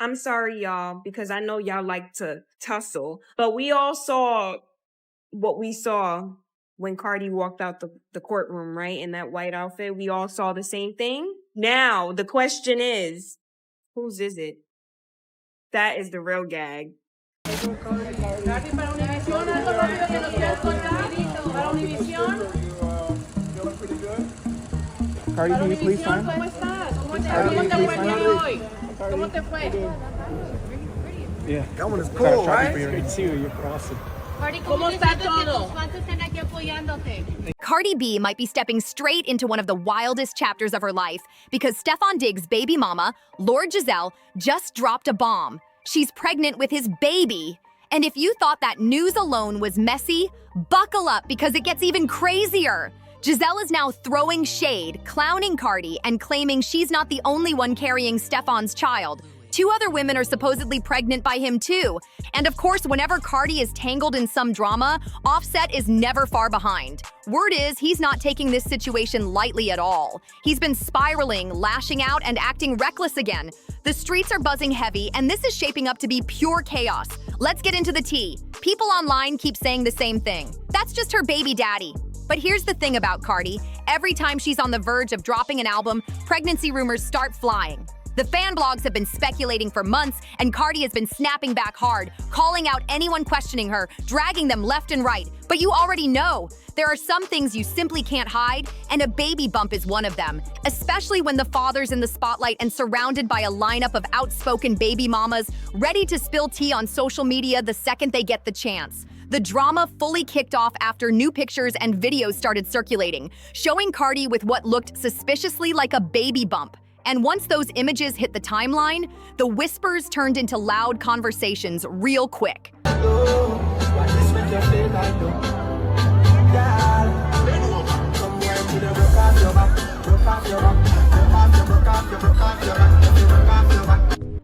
I'm sorry, y'all, because I know y'all like to tussle, but we all saw what we saw when Cardi walked out the courtroom, right? In that white outfit. We all saw the same thing. Now, the question is, whose is it? That is the real gag. Cardi, can you please sign? ¿Cómo estás? Cardi, ¿Cómo te please fue sign? el día hoy? ¿Cómo te fue? Yeah. That one is cool, right? It's great to see you. You're awesome. ¿Cómo está todo? Cardi B might be stepping straight into one of the wildest chapters of her life because Stefon Diggs' baby mama, Lord Giselle, just dropped a bomb. She's pregnant with his baby. And if you thought that news alone was messy, buckle up because it gets even crazier. Giselle is now throwing shade, clowning Cardi, and claiming she's not the only one carrying Stefon's child. 2 other women are supposedly pregnant by him too. And of course, whenever Cardi is tangled in some drama, Offset is never far behind. Word is, he's not taking this situation lightly at all. He's been spiraling, lashing out, and acting reckless again. The streets are buzzing heavy, and this is shaping up to be pure chaos. Let's get into the tea. People online keep saying the same thing. That's just her baby daddy. But here's the thing about Cardi. Every time she's on the verge of dropping an album, pregnancy rumors start flying. The fan blogs have been speculating for months, and Cardi has been snapping back hard, calling out anyone questioning her, dragging them left and right. But you already know, there are some things you simply can't hide, and a baby bump is one of them, especially when the father's in the spotlight and surrounded by a lineup of outspoken baby mamas ready to spill tea on social media the second they get the chance. The drama fully kicked off after new pictures and videos started circulating, showing Cardi with what looked suspiciously like a baby bump. And once those images hit the timeline, the whispers turned into loud conversations real quick.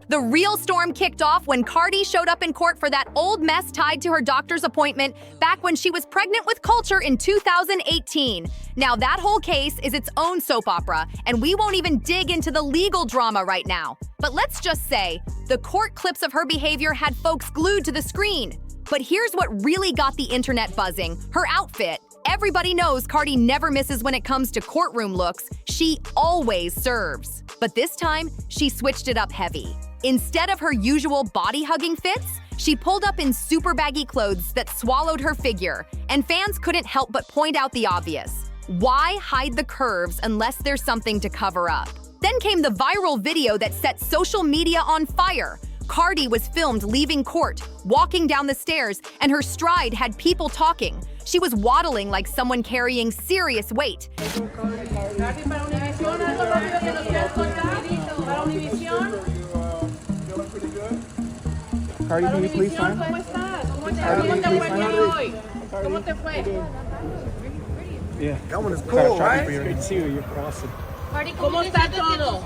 The real storm kicked off when Cardi showed up in court for that old mess tied to her doctor's appointment back when she was pregnant with Culture in 2018. Now that whole case is its own soap opera, and we won't even dig into the legal drama right now. But let's just say, the court clips of her behavior had folks glued to the screen. But here's what really got the internet buzzing: her outfit. Everybody knows Cardi never misses when it comes to courtroom looks. She always serves. But this time, she switched it up heavy. Instead of her usual body-hugging fits, she pulled up in super baggy clothes that swallowed her figure, and fans couldn't help but point out the obvious. Why hide the curves unless there's something to cover up? Then came the viral video that set social media on fire. Cardi was filmed leaving court, walking down the stairs, and her stride had people talking. She was waddling like someone carrying serious weight. Cardi, can you please sign? ¿Cómo estás? Cardi, ¿Cómo te please fue el sign? día hoy? ¿Cómo te fue? Yeah. That one is cool, right? It's great to see you. You're awesome. ¿Cómo está todo?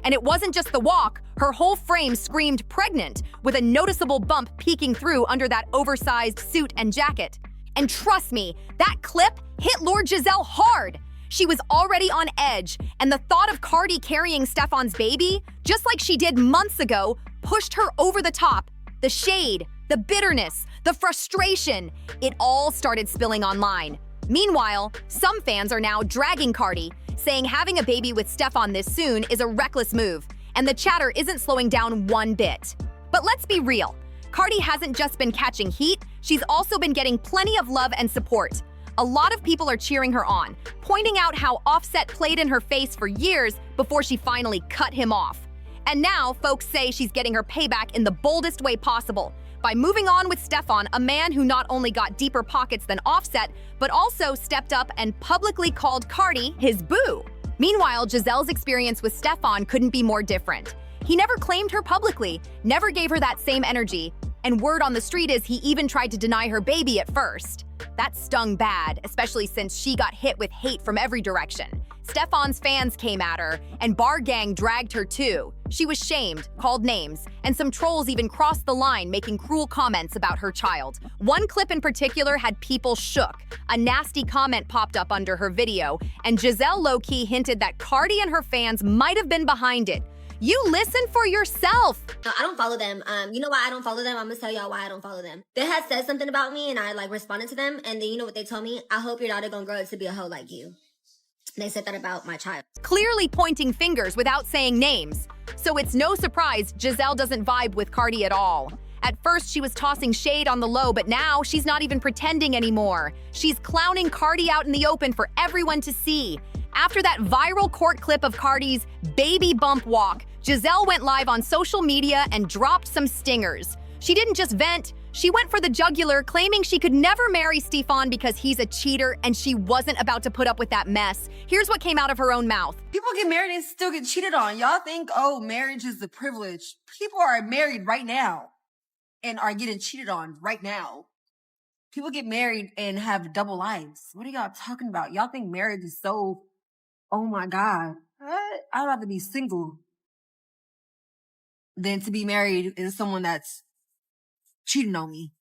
And it wasn't just the walk, her whole frame screamed pregnant, with a noticeable bump peeking through under that oversized suit and jacket. And trust me, that clip hit Lord Giselle hard. She was already on edge, and the thought of Cardi carrying Stefon's baby, just like she did months ago, pushed her over the top. The shade, the bitterness, the frustration, it all started spilling online. Meanwhile, some fans are now dragging Cardi, saying having a baby with Stefon this soon is a reckless move, and the chatter isn't slowing down one bit. But let's be real, Cardi hasn't just been catching heat, she's also been getting plenty of love and support. A lot of people are cheering her on, pointing out how Offset played in her face for years before she finally cut him off. And now, folks say she's getting her payback in the boldest way possible, by moving on with Stefon, a man who not only got deeper pockets than Offset, but also stepped up and publicly called Cardi his boo. Meanwhile, Giselle's experience with Stefon couldn't be more different. He never claimed her publicly, never gave her that same energy, and word on the street is he even tried to deny her baby at first. That stung bad, especially since she got hit with hate from every direction. Stefon's fans came at her, and Bar Gang dragged her too. She was shamed, called names, and some trolls even crossed the line making cruel comments about her child. One clip in particular had people shook. A nasty comment popped up under her video, and Giselle low-key hinted that Cardi and her fans might have been behind it. You listen for yourself. No, I don't follow them. You know why I don't follow them? I'm gonna tell y'all why I don't follow them. They had said something about me and I like responded to them, and then you know what they told me? I hope your daughter gonna grow up to be a hoe like you. They said that about my child. Clearly pointing fingers without saying names. So it's no surprise Giselle doesn't vibe with Cardi at all. At first, she was tossing shade on the low, but now she's not even pretending anymore. She's clowning Cardi out in the open for everyone to see. After that viral court clip of Cardi's baby bump walk, Giselle went live on social media and dropped some stingers. She didn't just vent, she went for the jugular, claiming she could never marry Stefon because he's a cheater and she wasn't about to put up with that mess. Here's what came out of her own mouth. People get married and still get cheated on. Y'all think, oh, marriage is the privilege. People are married right now and are getting cheated on right now. People get married and have double lives. What are y'all talking about? Y'all think marriage is so, oh my God. I'd rather be single than to be married to someone that's cheating on me.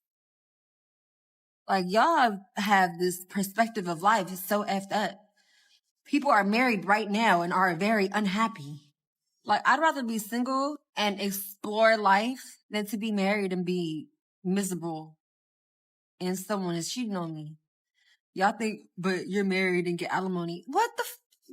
Like, y'all have this perspective of life. It's so effed up. People are married right now and are very unhappy. Like, I'd rather be single and explore life than to be married and be miserable and someone is cheating on me. Y'all think, but you're married and get alimony. What the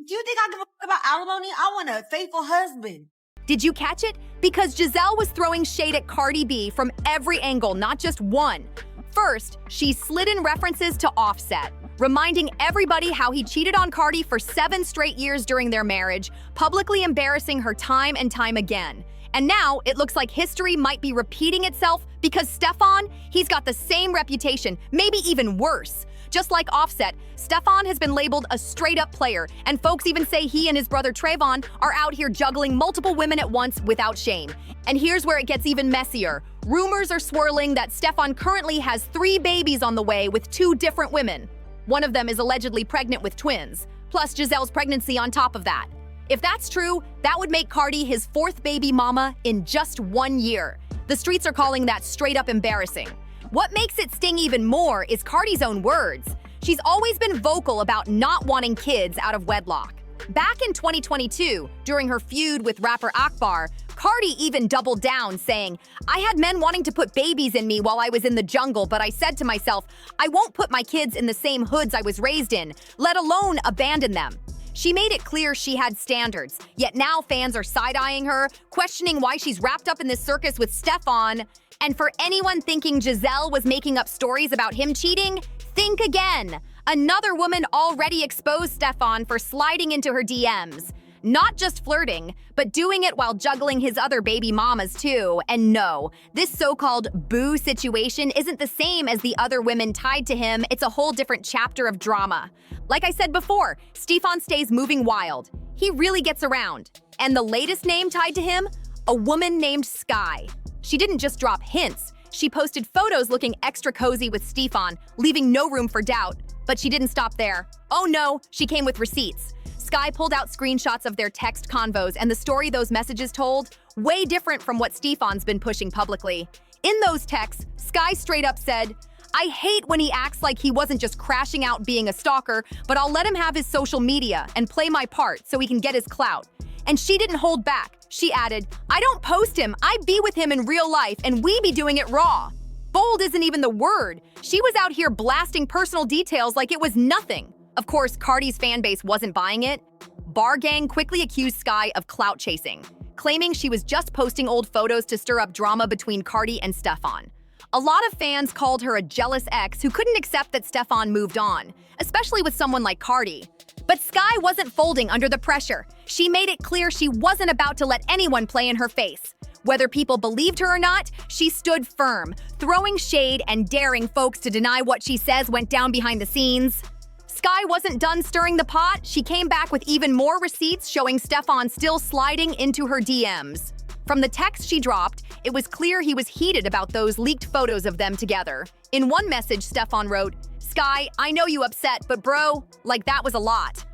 do you think I give a fuck about alimony? I want a faithful husband. Did you catch it? Because Giselle was throwing shade at Cardi B from every angle, not just one. First, she slid in references to Offset, reminding everybody how he cheated on Cardi for 7 straight years during their marriage, publicly embarrassing her time and time again. And now, it looks like history might be repeating itself because Stefon, he's got the same reputation, maybe even worse. Just like Offset, Stefon has been labeled a straight-up player, and folks even say he and his brother Trayvon are out here juggling multiple women at once without shame. And here's where it gets even messier. Rumors are swirling that Stefon currently has 3 babies on the way with 2 different women. One of them is allegedly pregnant with twins, plus Giselle's pregnancy on top of that. If that's true, that would make Cardi his 4th baby mama in just 1 year. The streets are calling that straight-up embarrassing. What makes it sting even more is Cardi's own words. She's always been vocal about not wanting kids out of wedlock. Back in 2022, during her feud with rapper Akbar, Cardi even doubled down, saying, "I had men wanting to put babies in me while I was in the jungle, but I said to myself, I won't put my kids in the same hoods I was raised in, let alone abandon them." She made it clear she had standards, yet now fans are side-eyeing her, questioning why she's wrapped up in this circus with Stefon. And for anyone thinking Giselle was making up stories about him cheating, think again. Another woman already exposed Stefon for sliding into her DMs. Not just flirting, but doing it while juggling his other baby mamas too. And no, this so-called boo situation isn't the same as the other women tied to him. It's a whole different chapter of drama. Like I said before, Stefon stays moving wild. He really gets around. And the latest name tied to him? A woman named Sky. She didn't just drop hints. She posted photos looking extra cozy with Stefon, leaving no room for doubt. But she didn't stop there. Oh no, she came with receipts. Sky pulled out screenshots of their text convos, and the story those messages told, way different from what Stefon's been pushing publicly. In those texts, Sky straight up said, "I hate when he acts like he wasn't just crashing out being a stalker, but I'll let him have his social media and play my part so he can get his clout." And she didn't hold back. She added, "I don't post him, I be with him in real life and we be doing it raw." Bold isn't even the word. She was out here blasting personal details like it was nothing. Of course, Cardi's fan base wasn't buying it. Bar Gang quickly accused Sky of clout chasing, claiming she was just posting old photos to stir up drama between Cardi and Stefon. A lot of fans called her a jealous ex who couldn't accept that Stefon moved on, especially with someone like Cardi. But Sky wasn't folding under the pressure. She made it clear she wasn't about to let anyone play in her face. Whether people believed her or not, she stood firm, throwing shade and daring folks to deny what she says went down behind the scenes. Sky wasn't done stirring the pot. She came back with even more receipts showing Stefon still sliding into her DMs. From the text she dropped, it was clear he was heated about those leaked photos of them together. In one message, Stefon wrote, "Sky, I know you upset, but bro, like that was a lot.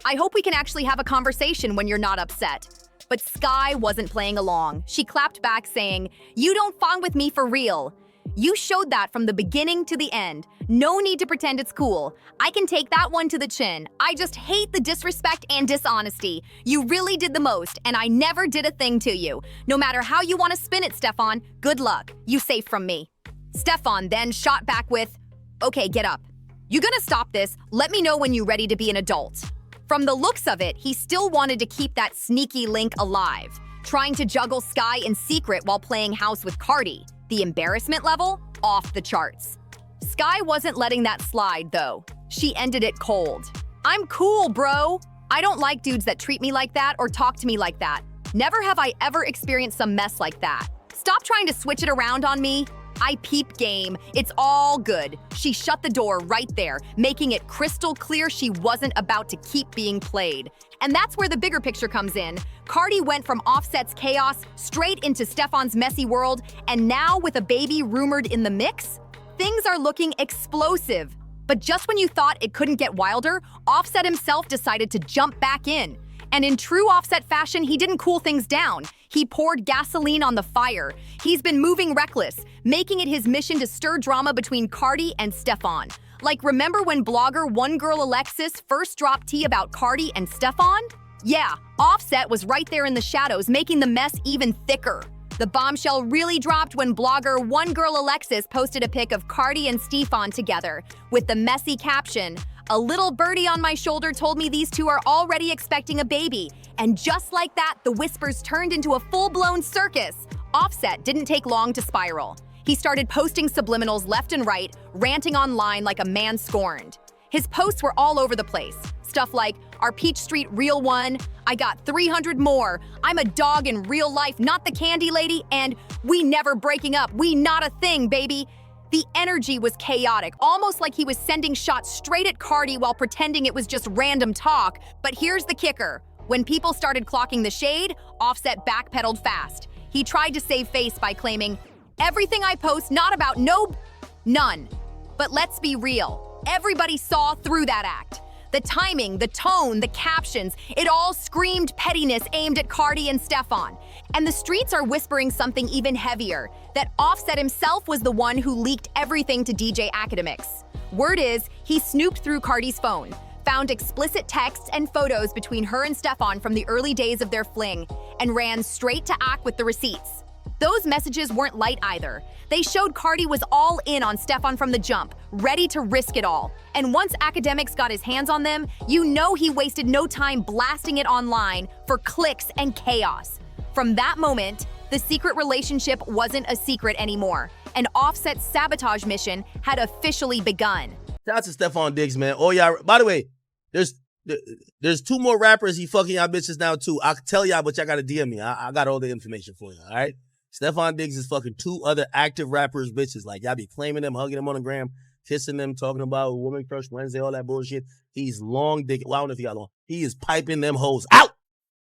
I hope we can actually have a conversation when you're not upset." But Sky wasn't playing along. She clapped back saying, "You don't fong with me for real. You showed that from the beginning to the end. No need to pretend it's cool. I can take that one to the chin. I just hate the disrespect and dishonesty. You really did the most, and I never did a thing to you. No matter how you want to spin it, Stefon, good luck. You safe from me. Stefon then shot back with, okay, get up. You gonna stop this? Let me know when you're ready to be an adult. From the looks of it, he still wanted to keep that sneaky link alive, trying to juggle Sky in secret while playing house with Cardi. The embarrassment level? Off the charts. Sky wasn't letting that slide, though. She ended it cold. I'm cool, bro. I don't like dudes that treat me like that or talk to me like that. Never have I ever experienced some mess like that. Stop trying to switch it around on me. I peep game. It's all good. She shut the door right there, making it crystal clear she wasn't about to keep being played. And that's where the bigger picture comes in. Cardi went from Offset's chaos straight into Stefon's messy world, and now with a baby rumored in the mix, things are looking explosive. But just when you thought it couldn't get wilder, Offset himself decided to jump back in. And in true Offset fashion, he didn't cool things down. He poured gasoline on the fire. He's been moving reckless, making it his mission to stir drama between Cardi and Stefon. Like, remember when blogger One Girl Alexis first dropped tea about Cardi and Stefon? Yeah, Offset was right there in the shadows, making the mess even thicker. The bombshell really dropped when blogger One Girl Alexis posted a pic of Cardi and Stefon together, with the messy caption, "A little birdie on my shoulder told me these two are already expecting a baby." And just like that, the whispers turned into a full-blown circus. Offset didn't take long to spiral. He started posting subliminals left and right, ranting online like a man scorned. His posts were all over the place. Stuff like, "Our Peach Street real one," "I got 300 more," "I'm a dog in real life, not the candy lady," and "We never breaking up, we not a thing, baby." The energy was chaotic, almost like he was sending shots straight at Cardi while pretending it was just random talk. But here's the kicker. When people started clocking the shade, Offset backpedaled fast. He tried to save face by claiming, "Everything I post not about none." But let's be real. Everybody saw through that act. The timing, the tone, the captions, it all screamed pettiness aimed at Cardi and Stefon. And the streets are whispering something even heavier, that Offset himself was the one who leaked everything to DJ Academics. Word is, he snooped through Cardi's phone, found explicit texts and photos between her and Stefon from the early days of their fling, and ran straight to Ack with the receipts. Those messages weren't light either. They showed Cardi was all in on Stefon from the jump, ready to risk it all. And once Academics got his hands on them, you know he wasted no time blasting it online for clicks and chaos. From that moment, the secret relationship wasn't a secret anymore, and Offset's sabotage mission had officially begun. Shout out to Stefon Diggs, man. Oh, yeah. By the way, there's two more rappers he fucking y'all bitches now, too. I can tell y'all, but y'all got to DM me. I got all the information for you, all right? Stefon Diggs is fucking two other active rappers, bitches. Like, y'all be claiming them, hugging them on the gram, kissing them, talking about Woman Crush Wednesday, all that bullshit. He's long dick. Well, I don't know if he got long. He is piping them hoes out.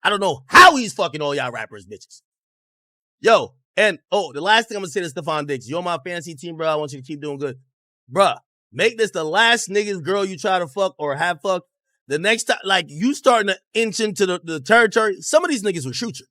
I don't know how he's fucking all y'all rappers, bitches. Yo, and, the last thing I'm going to say to Stefon Diggs, you're on my fantasy team, bro. I want you to keep doing good. Bruh, make this the last niggas girl you try to fuck or have fucked. The next time, like, you starting to inch into the territory, some of these niggas will shoot you.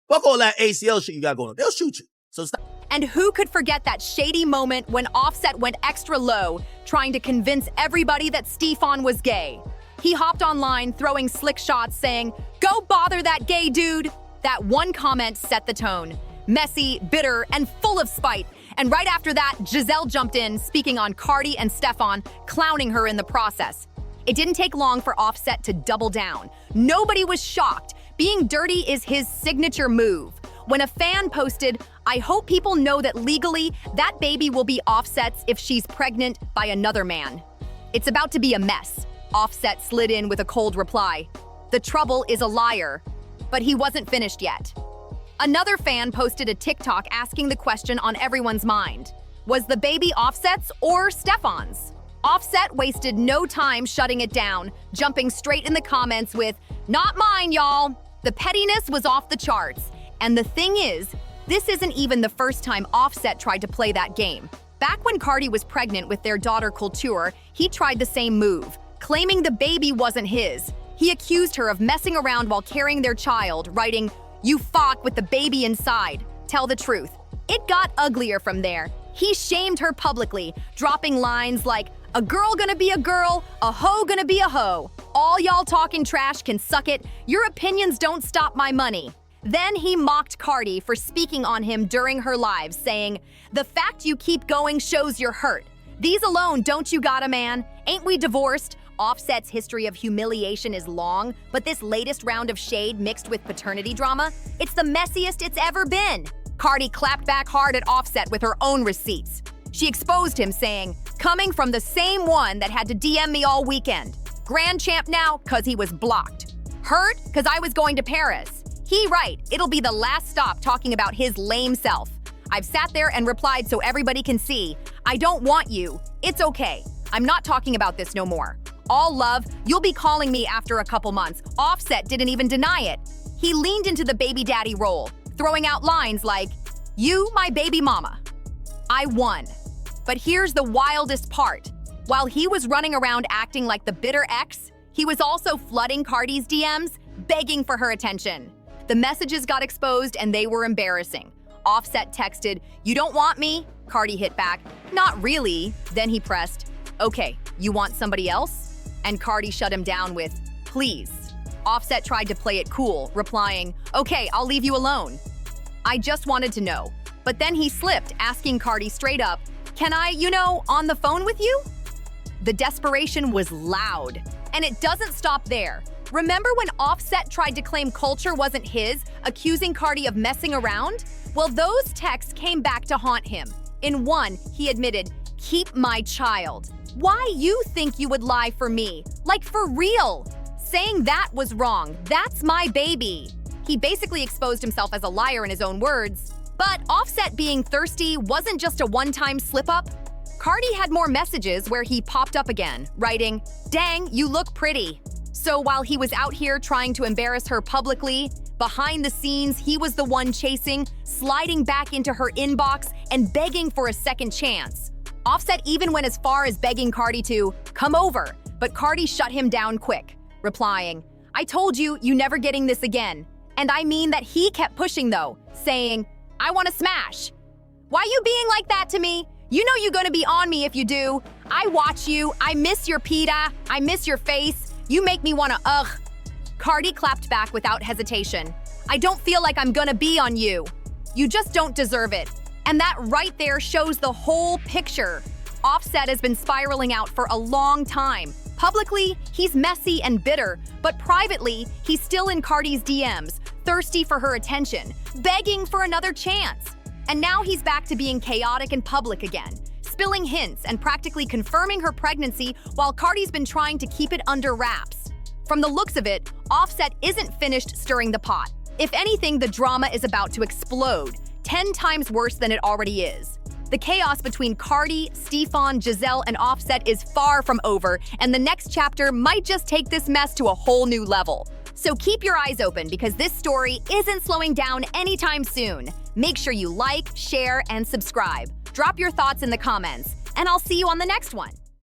Fuck all that ACL shit you got going on. They'll shoot you. So stop. And who could forget that shady moment when Offset went extra low, trying to convince everybody that Stefon was gay? He hopped online, throwing slick shots, saying, "Go bother that gay dude." That one comment set the tone. Messy, bitter, and full of spite. And right after that, Giselle jumped in, speaking on Cardi and Stefon, clowning her in the process. It didn't take long for Offset to double down. Nobody was shocked. Being dirty is his signature move. When a fan posted, "I hope people know that legally, that baby will be Offset's if she's pregnant by another man." It's about to be a mess. Offset slid in with a cold reply. The trouble is a liar. But he wasn't finished yet. Another fan posted a TikTok asking the question on everyone's mind. Was the baby Offset's or Stefon's? Offset wasted no time shutting it down, jumping straight in the comments with, "Not mine, y'all." The pettiness was off the charts. And the thing is, this isn't even the first time Offset tried to play that game. Back when Cardi was pregnant with their daughter Kulture, he tried the same move, claiming the baby wasn't his. He accused her of messing around while carrying their child, writing, "You fuck with the baby inside. Tell the truth." It got uglier from there. He shamed her publicly, dropping lines like, "A girl gonna be a girl, a hoe gonna be a hoe. All y'all talking trash can suck it. Your opinions don't stop my money." Then he mocked Cardi for speaking on him during her live, saying, "The fact you keep going shows you're hurt. These alone, don't you got a man? Ain't we divorced?" Offset's history of humiliation is long, but this latest round of shade mixed with paternity drama, it's the messiest it's ever been. Cardi clapped back hard at Offset with her own receipts. She exposed him, saying, "Coming from the same one that had to DM me all weekend. Grand champ now, cause he was blocked. Hurt, cause I was going to Paris. He right, it'll be the last stop talking about his lame self. I've sat there and replied so everybody can see, I don't want you. It's okay. I'm not talking about this no more. All love, you'll be calling me after a couple months." Offset didn't even deny it. He leaned into the baby daddy role, throwing out lines like, "You, my baby mama. I won." But here's the wildest part. While he was running around acting like the bitter ex, he was also flooding Cardi's DMs, begging for her attention. The messages got exposed and they were embarrassing. Offset texted, "You don't want me?" Cardi hit back, "Not really." Then he pressed, "Okay, you want somebody else?" And Cardi shut him down with, "Please." Offset tried to play it cool, replying, "Okay, I'll leave you alone. I just wanted to know." But then he slipped, asking Cardi straight up, "Can I, on the phone with you?" The desperation was loud. And it doesn't stop there. Remember when Offset tried to claim Culture wasn't his, accusing Cardi of messing around? Well, those texts came back to haunt him. In one, he admitted, "Keep my child. Why you think you would lie for me? Like for real? Saying that was wrong. That's my baby." He basically exposed himself as a liar in his own words. But Offset being thirsty wasn't just a one-time slip-up. Cardi had more messages where he popped up again, writing, "Dang, you look pretty." So while he was out here trying to embarrass her publicly, behind the scenes, he was the one chasing, sliding back into her inbox, and begging for a second chance. Offset even went as far as begging Cardi to come over, but Cardi shut him down quick, replying, "I told you, you never getting this again." And I mean that he kept pushing though, saying, "I want to smash. Why you being like that to me? You know you're gonna be on me if you do. I watch you, I miss your pita, I miss your face. You make me wanna ugh." Cardi clapped back without hesitation. "I don't feel like I'm gonna be on you. You just don't deserve it." And that right there shows the whole picture. Offset has been spiraling out for a long time. Publicly, he's messy and bitter, but privately, he's still in Cardi's DMs, thirsty for her attention, begging for another chance. And now he's back to being chaotic in public again, spilling hints and practically confirming her pregnancy while Cardi's been trying to keep it under wraps. From the looks of it, Offset isn't finished stirring the pot. If anything, the drama is about to explode, 10 times worse than it already is. The chaos between Cardi, Stefon, Giselle, and Offset is far from over, and the next chapter might just take this mess to a whole new level. So keep your eyes open because this story isn't slowing down anytime soon. Make sure you like, share, and subscribe. Drop your thoughts in the comments, and I'll see you on the next one.